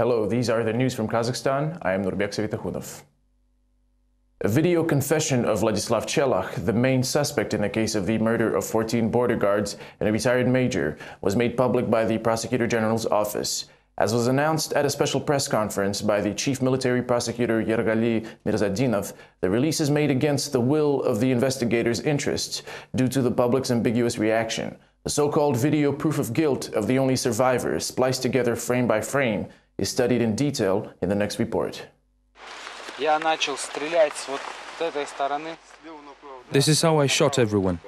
Hello, these are the news from Kazakhstan. I am Nurbek Savitakhunov. A video confession of Vladislav Chelakh, the main suspect in the case of the murder of 14 border guards and a retired major, was made public by the Prosecutor General's office. As was announced at a special press conference by the Chief Military Prosecutor Yergali Mirzadinov, the release is made against the will of the investigators' interests due to the public's ambiguous reaction. The so-called video proof of guilt of the only survivor, spliced together frame by frame, is studied in detail in the next report. This is how I shot everyone.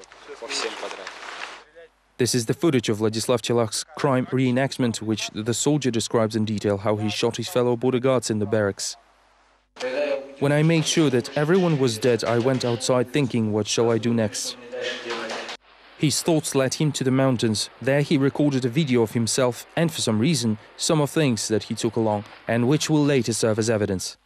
This is the footage of Vladislav Chelakh's crime reenactment, which the soldier describes in detail how he shot his fellow border guards in the barracks. When I made sure that everyone was dead, I went outside thinking, what shall I do next? His thoughts led him to the mountains. There he recorded a video of himself and, for some reason, some of things that he took along, and which will later serve as evidence.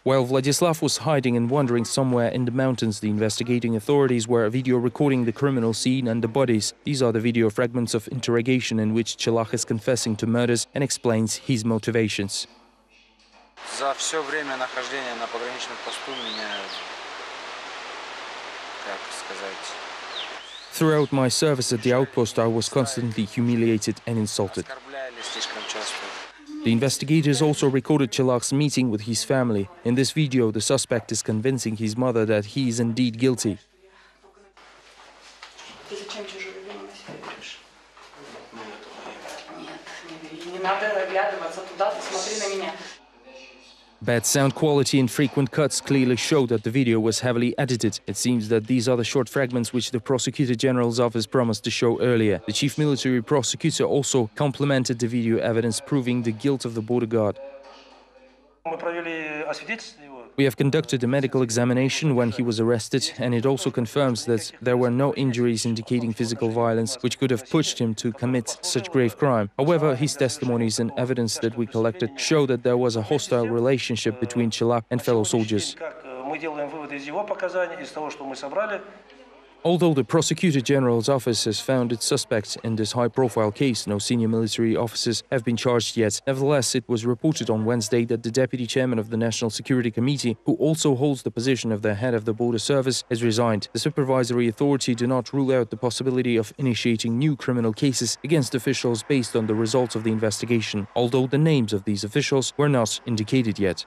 While Vladislav was hiding and wandering somewhere in the mountains, the investigating authorities were video recording the criminal scene and the bodies. These are the video fragments of interrogation in which Chelakh is confessing to murders and explains his motivations. Throughout my service at the outpost, I was constantly humiliated and insulted. The investigators also recorded Chelakh's meeting with his family. In this video, the suspect is convincing his mother that he is indeed guilty. Bad sound quality and frequent cuts clearly show that the video was heavily edited. It seems that these are the short fragments which the Prosecutor General's office promised to show earlier. The Chief Military Prosecutor also complimented the video evidence proving the guilt of the border guard. We have conducted a medical examination when he was arrested, and it also confirms that there were no injuries indicating physical violence which could have pushed him to commit such grave crime. However, his testimonies and evidence that we collected show that there was a hostile relationship between Chelakh and fellow soldiers. Although the Prosecutor General's office has found its suspects in this high-profile case, no senior military officers have been charged yet. Nevertheless, it was reported on Wednesday that the Deputy Chairman of the National Security Committee, who also holds the position of the head of the border service, has resigned. The supervisory authority did not rule out the possibility of initiating new criminal cases against officials based on the results of the investigation, although the names of these officials were not indicated yet.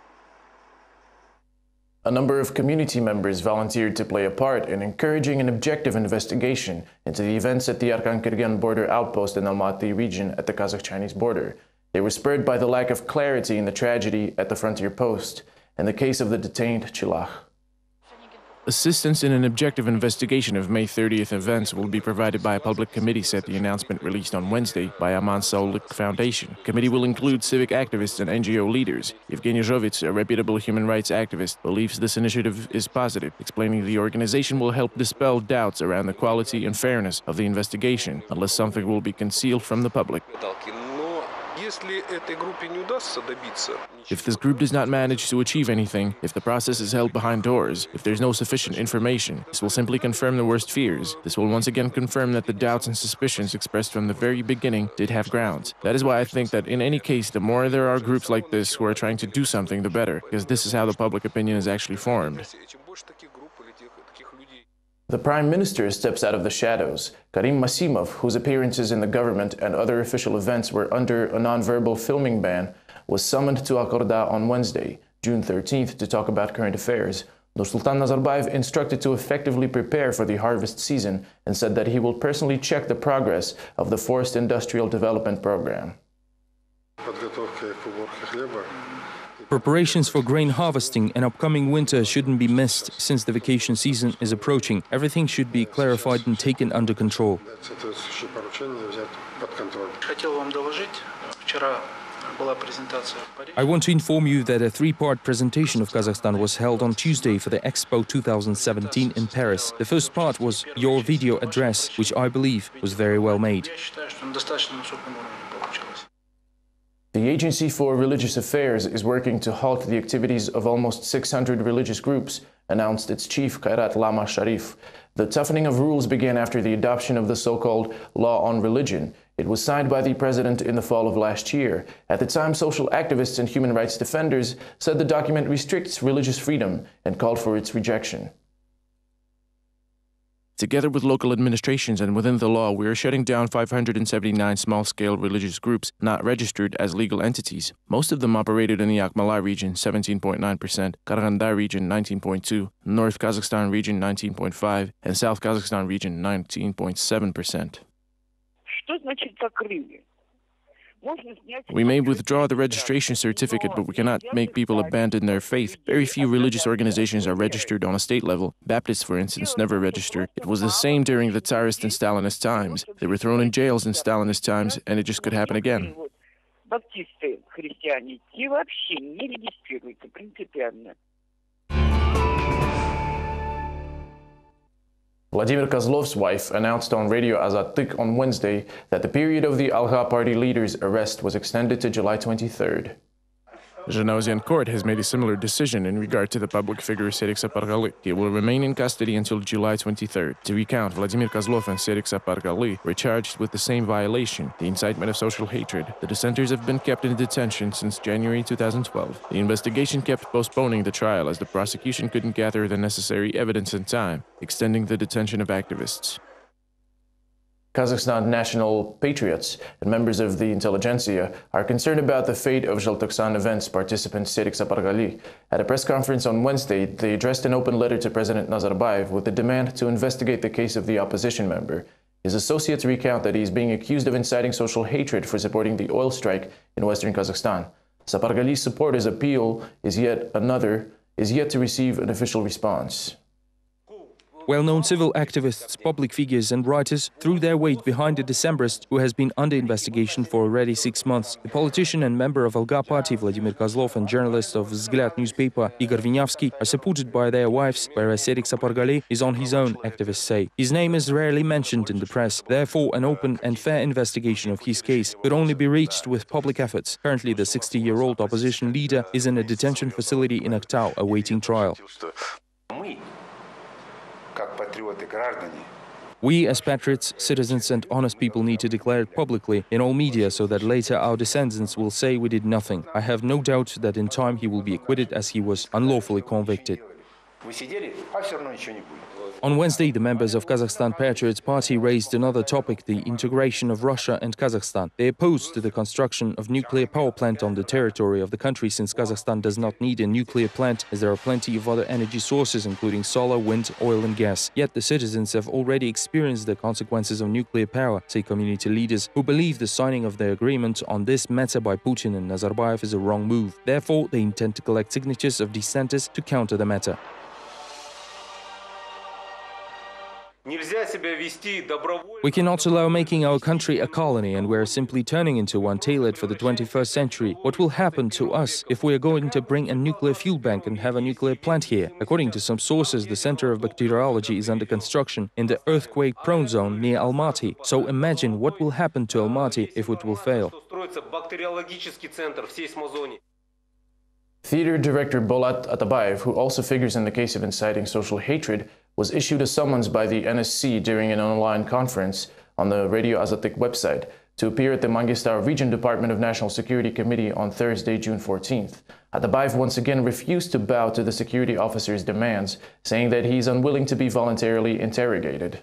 A number of community members volunteered to play a part in encouraging an objective investigation into the events at the Arkan-Kirgan border outpost in Almaty region at the Kazakh-Chinese border. They were spurred by the lack of clarity in the tragedy at the frontier post and the case of the detained Chelakh. Assistance in an objective investigation of May 30th events will be provided by a public committee, said the announcement released on Wednesday by Aman Saulik Foundation. The committee will include civic activists and NGO leaders. Evgeny Zhovits, a reputable human rights activist, believes this initiative is positive, explaining the organization will help dispel doubts around the quality and fairness of the investigation, unless something will be concealed from the public. If this group does not manage to achieve anything, if the process is held behind doors, if there's no sufficient information, this will simply confirm the worst fears. This will once again confirm that the doubts and suspicions expressed from the very beginning did have grounds. That is why I think that in any case, the more there are groups like this who are trying to do something, the better, because this is how the public opinion is actually formed. The Prime Minister steps out of the shadows. Karim Masimov, whose appearances in the government and other official events were under a non-verbal filming ban, was summoned to Akorda on Wednesday, June 13th, to talk about current affairs. Nursultan Nazarbayev instructed to effectively prepare for the harvest season and said that he will personally check the progress of the Forest Industrial Development Program. Preparations for grain harvesting and upcoming winter shouldn't be missed since the vacation season is approaching. Everything should be clarified and taken under control. I want to inform you that a three-part presentation of Kazakhstan was held on Tuesday for the Expo 2017 in Paris. The first part was your video address, which I believe was very well made. The Agency for Religious Affairs is working to halt the activities of almost 600 religious groups, announced its chief, Khairat Lama Sharif. The toughening of rules began after the adoption of the so-called law on religion. It was signed by the president in the fall of last year. At the time, social activists and human rights defenders said the document restricts religious freedom and called for its rejection. Together with local administrations and within the law, we are shutting down 579 small-scale religious groups not registered as legal entities. Most of them operated in the Akmala region, 17.9%, Karaganda region, 19.2%, North Kazakhstan region, 19.5%, and South Kazakhstan region, 19.7%. We may withdraw the registration certificate, but we cannot make people abandon their faith. Very few religious organizations are registered on a state level. Baptists, for instance, never register. It was the same during the Tsarist and Stalinist times. They were thrown in jails in Stalinist times, and it just could happen again. Vladimir Kozlov's wife announced on Radio Azattyk on Wednesday that the period of the Alga party leader's arrest was extended to July 23rd. The Zhanaozian court has made a similar decision in regard to the public figure Serik Sapargaly. He will remain in custody until July 23rd. To recount, Vladimir Kozlov and Serik Sapargaly were charged with the same violation, the incitement of social hatred. The dissenters have been kept in detention since January 2012. The investigation kept postponing the trial as the prosecution couldn't gather the necessary evidence in time, extending the detention of activists. Kazakhstan national patriots and members of the intelligentsia are concerned about the fate of Zhaltoksan events participant Serik Sapargaly. At a press conference on Wednesday, they addressed an open letter to President Nazarbayev with the demand to investigate the case of the opposition member. His associates recount that he is being accused of inciting social hatred for supporting the oil strike in western Kazakhstan. Sapargaly's supporters' appeal is yet to receive an official response. Well-known civil activists, public figures and writers threw their weight behind the Decembrist who has been under investigation for already 6 months. The politician and member of Alga party Vladimir Kozlov and journalist of Vzglyad newspaper Igor Vinyavsky are supported by their wives, whereas Serik Sapargaly is on his own, activists say. His name is rarely mentioned in the press. Therefore, an open and fair investigation of his case could only be reached with public efforts. Currently, the 60-year-old opposition leader is in a detention facility in Aktau awaiting trial. We, as patriots, citizens and honest people, need to declare it publicly in all media so that later our descendants will say we did nothing. I have no doubt that in time he will be acquitted as he was unlawfully convicted. On Wednesday, the members of Kazakhstan Patriots Party raised another topic, the integration of Russia and Kazakhstan. They opposed to the construction of nuclear power plant on the territory of the country, since Kazakhstan does not need a nuclear plant, as there are plenty of other energy sources, including solar, wind, oil and gas. Yet the citizens have already experienced the consequences of nuclear power, say community leaders, who believe the signing of the agreement on this matter by Putin and Nazarbayev is a wrong move. Therefore, they intend to collect signatures of dissenters to counter the matter. We cannot allow making our country a colony, and we're simply turning into one tailored for the 21st century. What will happen to us if we are going to bring a nuclear fuel bank and have a nuclear plant here? According to some sources, the Center of Bacteriology is under construction in the earthquake-prone zone near Almaty. So imagine what will happen to Almaty if it will fail. Theater director Bolat Atabayev, who also figures in the case of inciting social hatred, was issued a summons by the NSC during an online conference on the Radio Azattyk website to appear at the Mangistau Region Department of National Security Committee on Thursday, June 14th. Atabayev once again refused to bow to the security officer's demands, saying that he is unwilling to be voluntarily interrogated.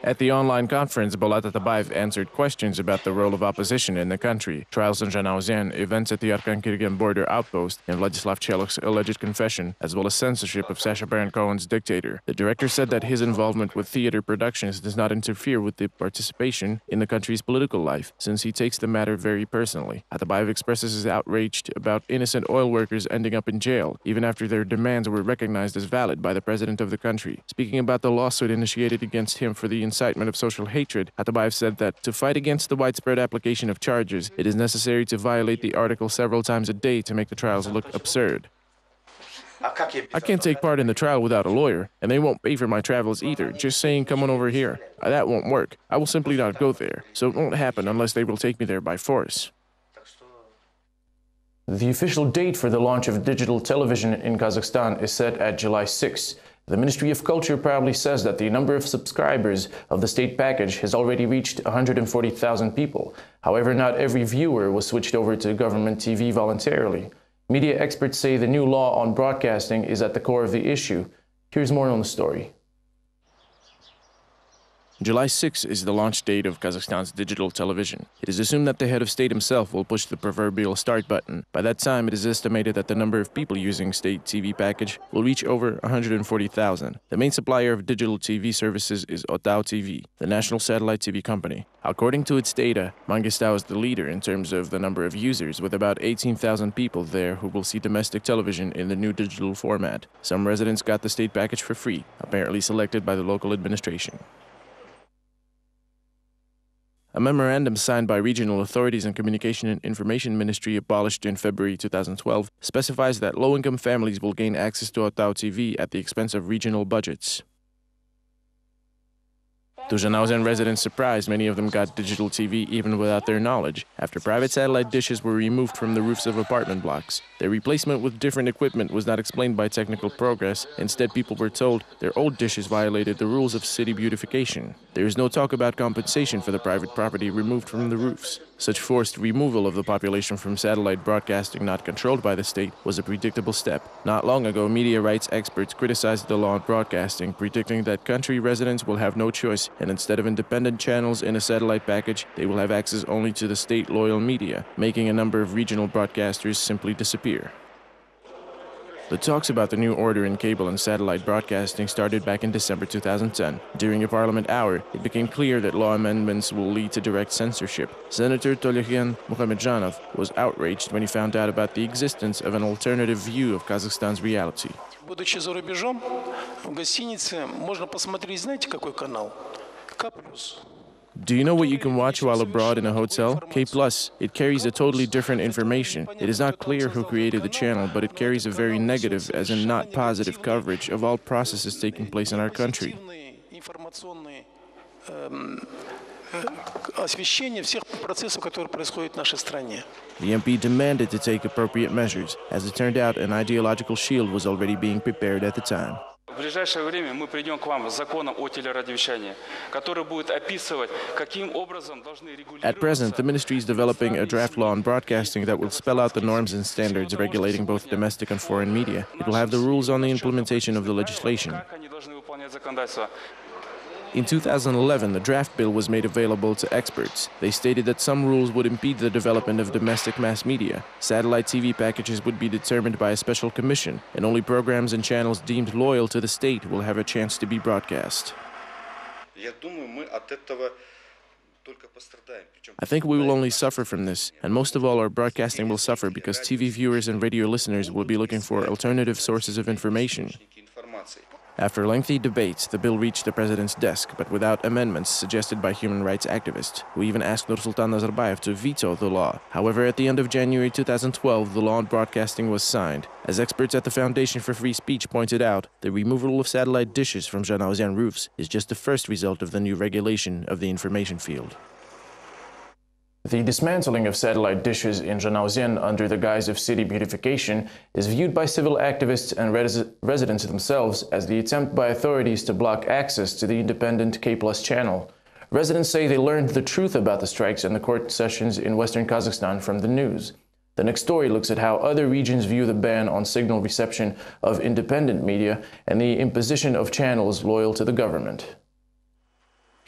At the online conference, Bolat Atabayev answered questions about the role of opposition in the country, trials in Zhanaozian, events at the Arkan-Kyrgyz border outpost, and Vladislav Chelokh's alleged confession, as well as censorship of Sacha Baron Cohen's Dictator. The director said that his involvement with theater productions does not interfere with the participation in the country's political life, since he takes the matter very personally. Atabayev expresses his outrage about innocent oil workers ending up in jail, even after their demands were recognized as valid by the president of the country. Speaking about the lawsuit initiated against him for the incitement of social hatred, Atabayev said that to fight against the widespread application of charges, it is necessary to violate the article several times a day to make the trials look absurd. I can't take part in the trial without a lawyer, and they won't pay for my travels either, just saying come on over here. That won't work. I will simply not go there, so it won't happen unless they will take me there by force. The official date for the launch of digital television in Kazakhstan is set at July 6. The Ministry of Culture proudly says that the number of subscribers of the state package has already reached 140,000 people. However, not every viewer was switched over to government TV voluntarily. Media experts say the new law on broadcasting is at the core of the issue. Here's more on the story. July 6 is the launch date of Kazakhstan's digital television. It is assumed that the head of state himself will push the proverbial start button. By that time, it is estimated that the number of people using state TV package will reach over 140,000. The main supplier of digital TV services is Otao TV, the national satellite TV company. According to its data, Mangistau is the leader in terms of the number of users, with about 18,000 people there who will see domestic television in the new digital format. Some residents got the state package for free, apparently selected by the local administration. A memorandum signed by regional authorities and Communication and Information Ministry, abolished in February 2012, specifies that low-income families will gain access to Otao TV at the expense of regional budgets. To Zhanaozen residents' surprise, many of them got digital TV even without their knowledge, after private satellite dishes were removed from the roofs of apartment blocks. Their replacement with different equipment was not explained by technical progress. Instead, people were told their old dishes violated the rules of city beautification. There is no talk about compensation for the private property removed from the roofs. Such forced removal of the population from satellite broadcasting not controlled by the state was a predictable step. Not long ago, media rights experts criticized the law on broadcasting, predicting that country residents will have no choice, and instead of independent channels in a satellite package, they will have access only to the state-loyal media, making a number of regional broadcasters simply disappear. The talks about the new order in cable and satellite broadcasting started back in December 2010. During a parliament hour, it became clear that law amendments will lead to direct censorship. Senator Tolyakhan Muhamedjanov was outraged when he found out about the existence of an alternative view of Kazakhstan's reality. Будучи за рубежом, в гостинице можно посмотреть, знаете, какой канал? K+. Do you know what you can watch while abroad in a hotel? K+. It carries a totally different information. It is not clear who created the channel, but it carries a very negative, as in not positive, coverage of all processes taking place in our country. Освещение всех процессов, которые происходят в нашей стране. The MP demanded to take appropriate measures. As it turned out, an ideological shield was already being prepared at the time. В ближайшее время мы придем к вам с законом о телерадиовещании, который будет описывать, каким образом должны регулироваться. At present, the ministry is developing a draft law on broadcasting that will spell out the norms and standards regulating both domestic and foreign media. It will have the rules on the implementation of the legislation. Как они должны выполнять законодательство. In 2011, the draft bill was made available to experts. They stated that some rules would impede the development of domestic mass media. Satellite TV packages would be determined by a special commission, and only programs and channels deemed loyal to the state will have a chance to be broadcast. I think we will only suffer from this, and most of all our broadcasting will suffer because TV viewers and radio listeners will be looking for alternative sources of information. After lengthy debates, the bill reached the president's desk, but without amendments suggested by human rights activists, who even asked Nursultan Nazarbayev to veto the law. However, at the end of January 2012, the law on broadcasting was signed. As experts at the Foundation for Free Speech pointed out, the removal of satellite dishes from Zhanaozen roofs is just the first result of the new regulation of the information field. The dismantling of satellite dishes in Zhanaozen under the guise of city beautification is viewed by civil activists and residents themselves as the attempt by authorities to block access to the independent K+ channel. Residents say they learned the truth about the strikes and the court sessions in western Kazakhstan from the news. The next story looks at how other regions view the ban on signal reception of independent media and the imposition of channels loyal to the government.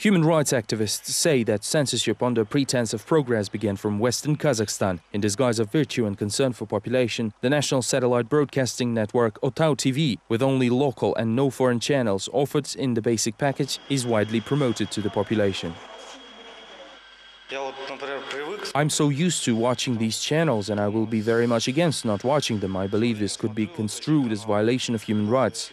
Human rights activists say that censorship under pretense of progress began from Western Kazakhstan. In disguise of virtue and concern for population, the national satellite broadcasting network Otao TV, with only local and no foreign channels offered in the basic package, is widely promoted to the population. I'm so used to watching these channels, and I will be very much against not watching them. I believe this could be construed as violation of human rights.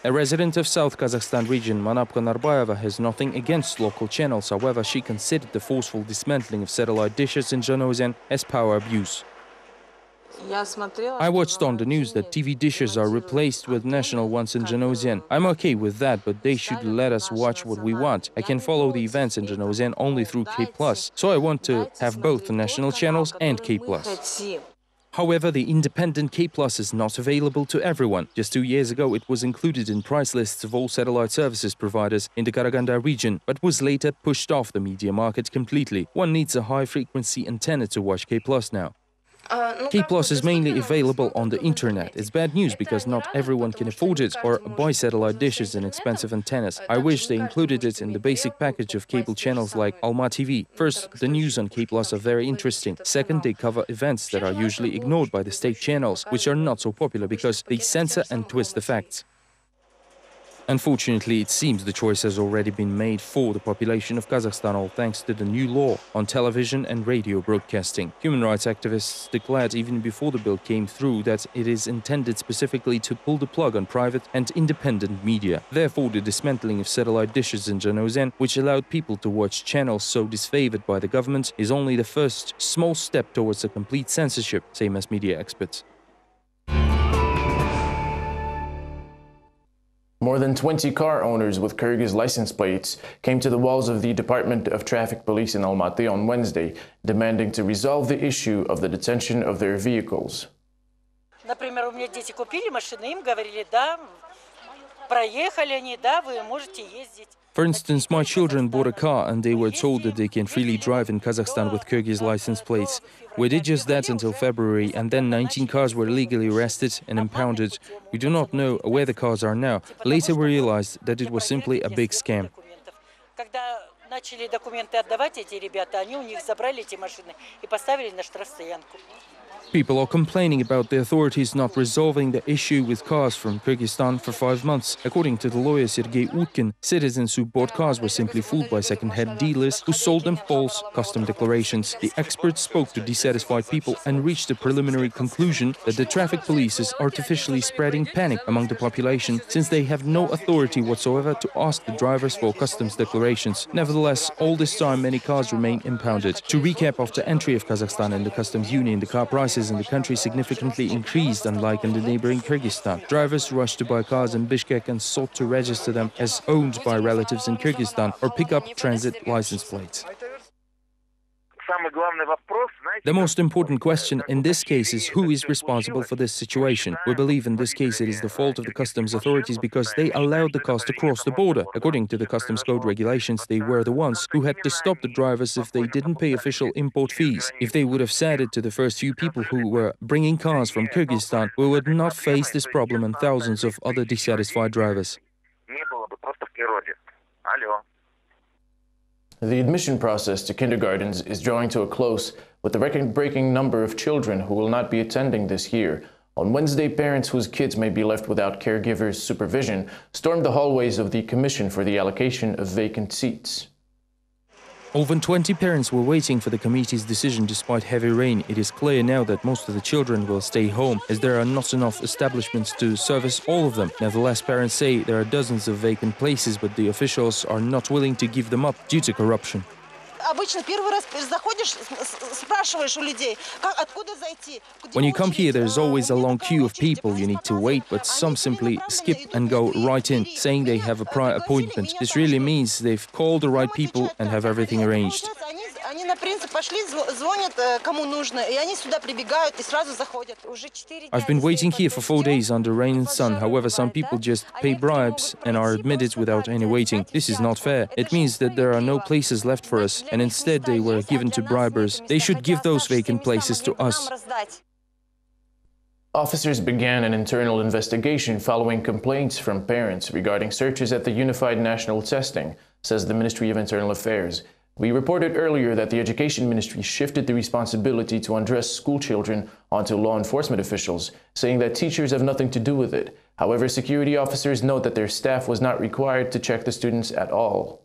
A resident of South Kazakhstan region, Manapka Narbayeva, has nothing against local channels. However, she considered the forceful dismantling of satellite dishes in Zhanaozen as power abuse. I watched on the news that TV dishes are replaced with national ones in Zhanaozen. I'm okay with that, but they should let us watch what we want. I can follow the events in Zhanaozen only through K+, so I want to have both the national channels and K+. However, the independent K+ is not available to everyone. Just 2 years ago, it was included in price lists of all satellite services providers in the Kazakhstan region, but was later pushed off the media market completely. One needs a high-frequency antenna to watch K+ now. K+ is mainly available on the internet. It's bad news because not everyone can afford it or buy satellite dishes and expensive antennas. I wish they included it in the basic package of cable channels like Alma TV. First, the news on K+ are very interesting. Second, they cover events that are usually ignored by the state channels, which are not so popular because they censor and twist the facts. Unfortunately, it seems the choice has already been made for the population of Kazakhstan, all thanks to the new law on television and radio broadcasting. Human rights activists declared even before the bill came through that it is intended specifically to pull the plug on private and independent media. Therefore, the dismantling of satellite dishes in Zhanaozen, which allowed people to watch channels so disfavored by the government, is only the first small step towards a complete censorship, say mass media experts. More than 20 car owners with Kyrgyz license plates came to the walls of the Department of Traffic Police in Almaty on Wednesday, demanding to resolve the issue of the detention of their vehicles. Например, у меня дети купили машины, им говорили, да, проехали они, да, вы можете ездить. For instance, my children bought a car and they were told that they can freely drive in Kazakhstan with Kyrgyz license plates. We did just that until February, and then 19 cars were legally arrested and impounded. We do not know where the cars are now. Later we realized that it was simply a big scam. Когда начали документы отдавать эти ребята, они у них забрали эти машины и поставили на штрафстоянку. People are complaining about the authorities not resolving the issue with cars from Kyrgyzstan for 5 months. According to the lawyer Sergei Utkin, citizens who bought cars were simply fooled by second-hand dealers who sold them false custom declarations. The experts spoke to dissatisfied people and reached a preliminary conclusion that the traffic police is artificially spreading panic among the population since they have no authority whatsoever to ask the drivers for customs declarations. Nevertheless, all this time many cars remain impounded. To recap, after entry of Kazakhstan in the customs union, the car prices in the country significantly increased, unlike in the neighboring Kyrgyzstan. Drivers rushed to buy cars in Bishkek and sought to register them as owned by relatives in Kyrgyzstan or pick up transit license plates. The most important question in this case is who is responsible for this situation. We believe in this case it is the fault of the customs authorities because they allowed the cars to cross the border. According to the customs code regulations, they were the ones who had to stop the drivers if they didn't pay official import fees. If they would have said it to the first few people who were bringing cars from Kyrgyzstan, we would not face this problem and thousands of other dissatisfied drivers. The admission process to kindergartens is drawing to a close, with a record-breaking number of children who will not be attending this year. On Wednesday, parents whose kids may be left without caregivers' supervision stormed the hallways of the Commission for the Allocation of Vacant Seats. Over 20 parents were waiting for the committee's decision despite heavy rain. It is clear now that most of the children will stay home, as there are not enough establishments to service all of them. Nevertheless, parents say there are dozens of vacant places, but the officials are not willing to give them up due to corruption. When you come here, there's always a long queue of people you need to wait, but some simply skip and go right in, saying they have a prior appointment. This really means they've called the right people and have everything arranged. I've been waiting here for 4 days under rain and sun. However, some people just pay bribes and are admitted without any waiting. This is not fair. It means that there are no places left for us, and instead they were given to bribers. They should give those vacant places to us. Officers began an internal investigation following complaints from parents regarding searches at the Unified National Testing, says the Ministry of Internal Affairs. We reported earlier that the Education Ministry shifted the responsibility to undress school children onto law enforcement officials, saying that teachers have nothing to do with it. However, security officers note that their staff was not required to check the students at all.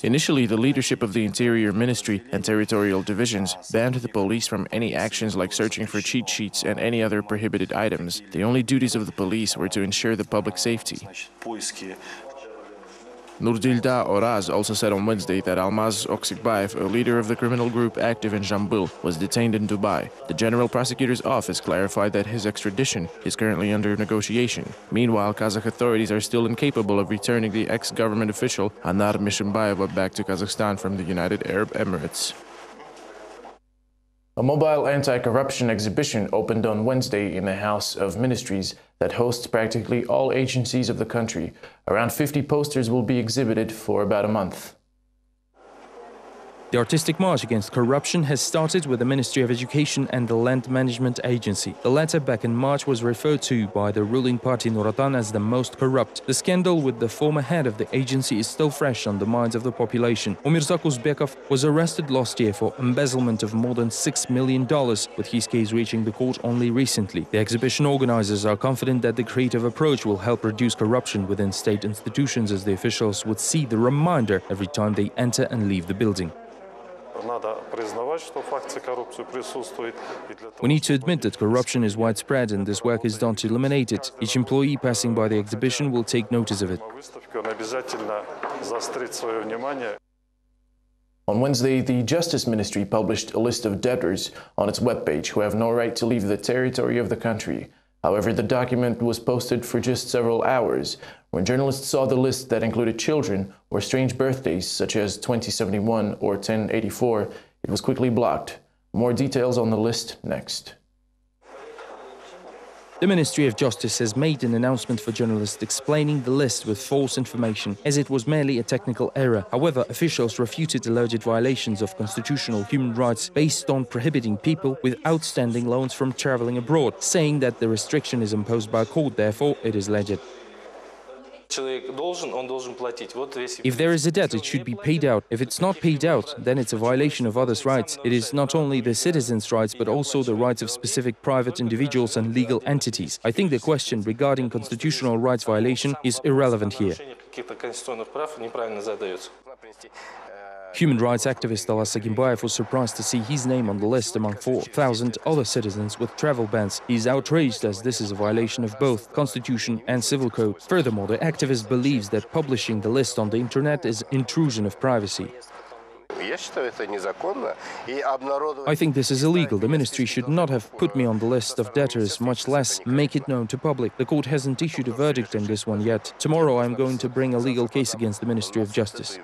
Initially, the leadership of the Interior Ministry and territorial divisions banned the police from any actions like searching for cheat sheets and any other prohibited items. The only duties of the police were to ensure the public safety. Nurdilda Oraz also said on Wednesday that Almaz Oksikbayev, a leader of the criminal group active in Jambil, was detained in Dubai. The General Prosecutor's Office clarified that his extradition is currently under negotiation. Meanwhile, Kazakh authorities are still incapable of returning the ex-government official Anar Mishimbayeva back to Kazakhstan from the United Arab Emirates. A mobile anti-corruption exhibition opened on Wednesday in the House of Ministries that hosts practically all agencies of the country. Around 50 posters will be exhibited for about a month. The artistic march against corruption has started with the Ministry of Education and the Land Management Agency. The latter back in March was referred to by the ruling party Nur Otan as the most corrupt. The scandal with the former head of the agency is still fresh on the minds of the population. Umirzak Uzbekov was arrested last year for embezzlement of more than $6 million, with his case reaching the court only recently. The exhibition organizers are confident that the creative approach will help reduce corruption within state institutions, as the officials would see the reminder every time they enter and leave the building. We need to admit that corruption is widespread, and this work is done to eliminate it. Each employee passing by the exhibition will take notice of it. On Wednesday, the Justice Ministry published a list of debtors on its webpage who have no right to leave the territory of the country. However, the document was posted for just several hours. When journalists saw the list that included children or strange birthdays such as 2071 or 1084, it was quickly blocked. More details on the list next. The Ministry of Justice has made an announcement for journalists explaining the list with false information, as it was merely a technical error. However, officials refuted alleged violations of constitutional human rights based on prohibiting people with outstanding loans from traveling abroad, saying that the restriction is imposed by court, therefore it is legit. If there is a debt, it should be paid out. If it's not paid out, then it's a violation of others' rights. It is not only the citizens' rights, but also the rights of specific private individuals and legal entities. I think the question regarding constitutional rights violation is irrelevant here. Human rights activist Alas Agimbayev was surprised to see his name on the list among 4,000 other citizens with travel bans. He is outraged, as this is a violation of both Constitution and Civil Code. Furthermore, the activist believes that publishing the list on the internet is intrusion of privacy. I think this is illegal. The ministry should not have put me on the list of debtors, much less make it known to public. The court hasn't issued a verdict on this one yet. Tomorrow I am going to bring a legal case against the Ministry of Justice.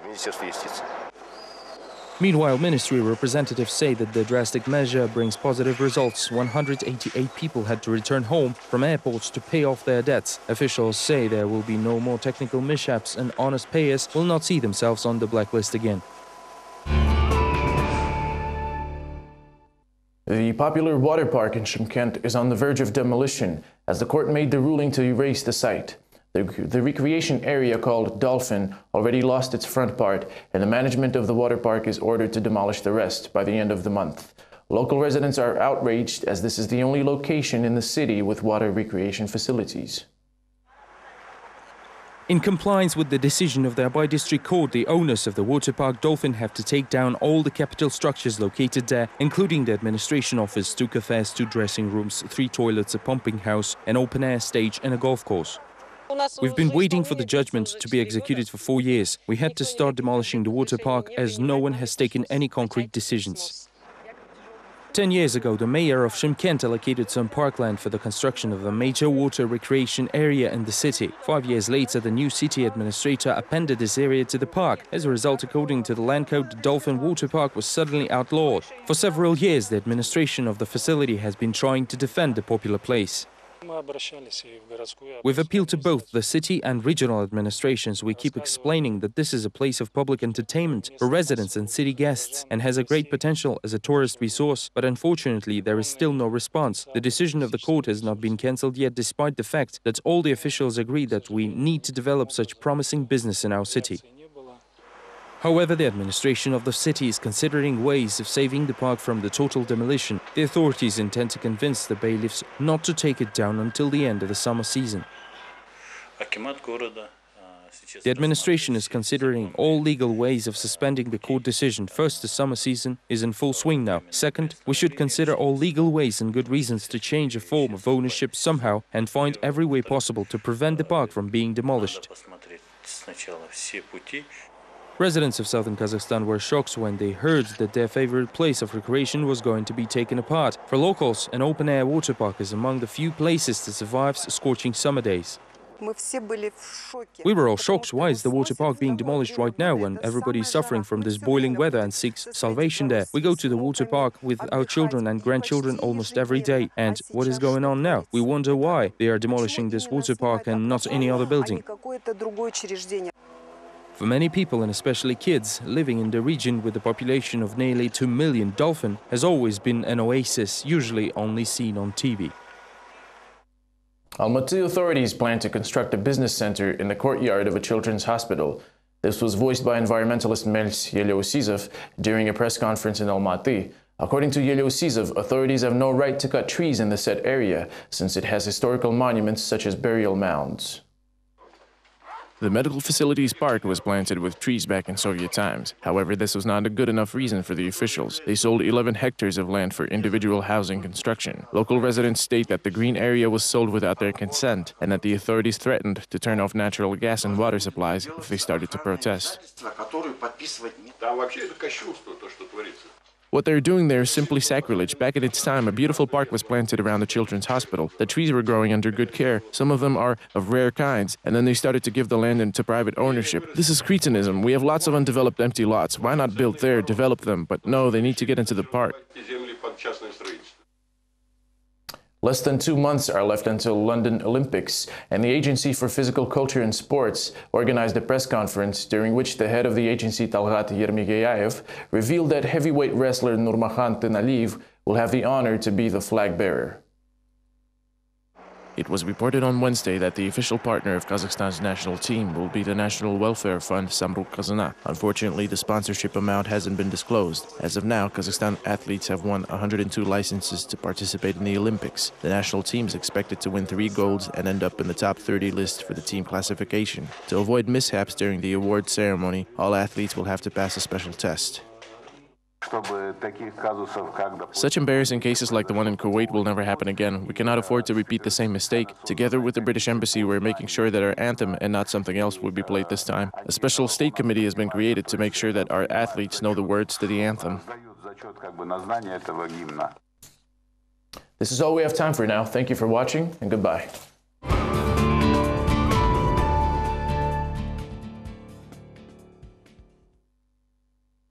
Meanwhile, ministry representatives say that the drastic measure brings positive results. 188 people had to return home from airports to pay off their debts. Officials say there will be no more technical mishaps, and honest payers will not see themselves on the blacklist again. The popular water park in Shymkent is on the verge of demolition, as the court made the ruling to erase the site. The recreation area called Dolphin already lost its front part, and the management of the water park is ordered to demolish the rest by the end of the month. Local residents are outraged, as this is the only location in the city with water recreation facilities. In compliance with the decision of the Abay District Court, the owners of the water park Dolphin have to take down all the capital structures located there, including the administration office, 2 cafes, 2 dressing rooms, 3 toilets, a pumping house, an open-air stage and a golf course. We've been waiting for the judgment to be executed for 4 years. We had to start demolishing the water park as no one has taken any concrete decisions. 10 years ago, the mayor of Shymkent allocated some parkland for the construction of a major water recreation area in the city. 5 years later, the new city administrator appended this area to the park. As a result, according to the land code, the Dolphin Water Park was suddenly outlawed. For several years, the administration of the facility has been trying to defend the popular place. We've appealed to both the city and regional administrations. We keep explaining that this is a place of public entertainment for residents and city guests and has a great potential as a tourist resource, but unfortunately there is still no response. The decision of the court has not been cancelled yet, despite the fact that all the officials agree that we need to develop such promising business in our city. However, the administration of the city is considering ways of saving the park from the total demolition. The authorities intend to convince the bailiffs not to take it down until the end of the summer season. The administration is considering all legal ways of suspending the court decision. First, the summer season is in full swing now. Second, we should consider all legal ways and good reasons to change a form of ownership somehow and find every way possible to prevent the park from being demolished. Residents of southern Kazakhstan were shocked when they heard that their favorite place of recreation was going to be taken apart. For locals, an open-air water park is among the few places that survives scorching summer days. We were all shocked. Why is the water park being demolished right now when everybody is suffering from this boiling weather and seeks salvation there? We go to the water park with our children and grandchildren almost every day. And what is going on now? We wonder why they are demolishing this water park and not any other building. For many people, and especially kids, living in the region with a population of nearly 2 million, Dolphin has always been an oasis, usually only seen on TV. Almaty authorities plan to construct a business center in the courtyard of a children's hospital. This was voiced by environmentalist Melis Yeleosizov during a press conference in Almaty. According to Yeleosizov, authorities have no right to cut trees in the said area, since it has historical monuments such as burial mounds. The medical facilities park was planted with trees back in Soviet times. However, this was not a good enough reason for the officials. They sold 11 hectares of land for individual housing construction. Local residents state that the green area was sold without their consent and that the authorities threatened to turn off natural gas and water supplies if they started to protest. What they're doing there is simply sacrilege. Back at its time, a beautiful park was planted around the children's hospital. The trees were growing under good care. Some of them are of rare kinds, and then they started to give the land into private ownership. This is cretinism. We have lots of undeveloped empty lots. Why not build there, develop them? But no, they need to get into the park. Less than 2 months are left until London Olympics, and the Agency for Physical Culture and Sports organized a press conference during which the head of the agency, Talgat Yermigayev, revealed that heavyweight wrestler Nurmakhan Tenaliyev will have the honor to be the flag bearer. It was reported on Wednesday that the official partner of Kazakhstan's national team will be the National Welfare Fund Samruk Kazana. Unfortunately, the sponsorship amount hasn't been disclosed. As of now, Kazakhstan athletes have won 102 licenses to participate in the Olympics. The national team is expected to win 3 golds and end up in the top 30 list for the team classification. To avoid mishaps during the award ceremony, all athletes will have to pass a special test. Such embarrassing cases like the one in Kuwait will never happen again. We cannot afford to repeat the same mistake. Together with the British Embassy, we're making sure that our anthem and not something else will be played this time. A special state committee has been created to make sure that our athletes know the words to the anthem. This is all we have time for now. Thank you for watching, and goodbye.